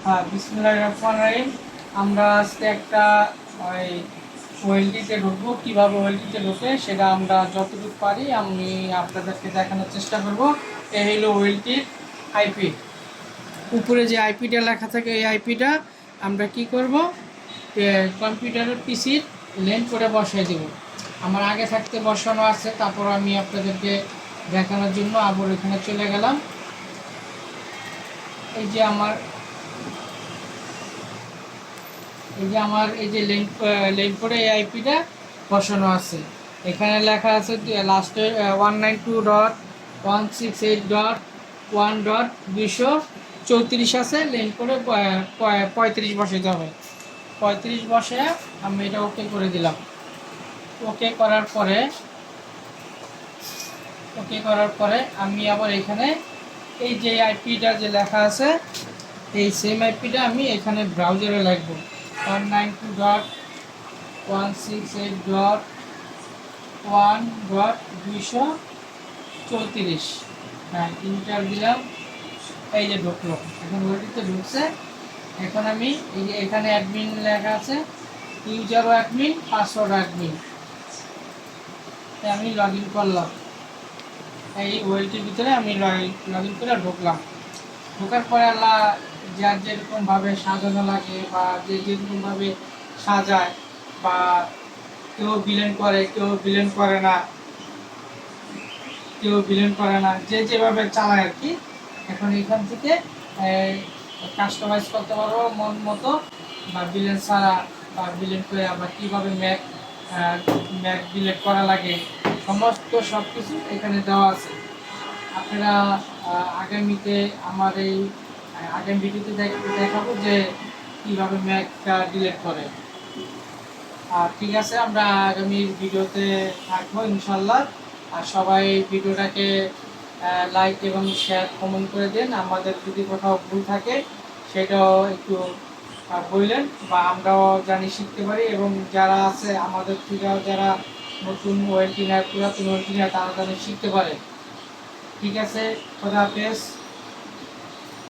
হ্যাঁ, বিসমিল্লাহির রহমানির রহিম। আমরা আজকে একটা ওই ওয়েলটিতে ঢুকবো, কীভাবে ওয়েলটিতে ঢুকে সেটা আমরা যতটুকু পারি আমি আপনাদেরকে দেখানোর চেষ্টা করব। এই হলো ওয়েলটির আইপি। উপরে যে আইপিটা লেখা থাকে এই আইপিটা আমরা কি করব, কম্পিউটারের পিসির লেন করে বসাই দেব। আমার আগে থাকতে বসানো আছে, তারপর আমি আপনাদেরকে দেখানোর জন্য আবার এখানে চলে গেলাম। এই যে আমার এই যে লিঙ্ক করে এই আইপিটা বসানো আছে। এখানে লেখা আছে লাস্টে 192.168.1.234 আছে। লিঙ্ক করে 35 বসাতে হবে। 35 বসে আমি এটা ওকে করে দিলাম। ওকে করার পরে আমি আবার এখানে এই যে আইপিটা যে লেখা আছে এই সেম আইপিটা আমি এখানে ব্রাউজারে লিখব 192.168.1.234। হ্যাঁ, ইন্টার দিলাম। এই যে ঢুকলো, এখন ওটিতে ঢুকছে। এখন আমি এই যে এখানে অ্যাডমিন লেখা আছে, ইউজারও অ্যাডমিন, পাসওয়ার্ড অ্যাডমিন, আমি লগ ইন করলাম। এই ওয়েলটির ভিতরে আমি লগ ইন করে ঢুকলাম। ঢোকার পরে আল্লাহ যার যেরকমভাবে সাজানো লাগে বা যে যেরকমভাবে সাজায়, বা কেউ বিলেন করে কেউ বিলেন করে না, যে যেভাবে চালায় আর কি। এখন এখান থেকে কাস্টমাইজ করতে পারবো মন মতো, বা বিলেন ছাড়া বা বিলেন করে আবার কীভাবে ম্যাক ডিলেট করা লাগে, সমস্ত সব কিছু এখানে দেওয়া আছে। আপনারা আগামীতে আমার এই আগামী ভিডিওতে দেখাবো যে কীভাবে ম্যাকটা ডিলিট করে। আর ঠিক আছে, আমরা আগামী ভিডিওতে থাকবো ইনশাল্লাহ। আর সবাই ভিডিওটাকে লাইক এবং শেয়ার কমেন্ট করে দেন। আমাদের যদি কোথাও ভুল থাকে সেটাও একটু বললেন, বা আমরাও জানি শিখতে পারি, এবং যারা আছে আমাদের থেকেও যারা নতুন ওয়েলটিনার পুরাতন ওয়েলটিনার তারা জানি শিখতে পারে। ঠিক আছে, খোদা হাফেজ।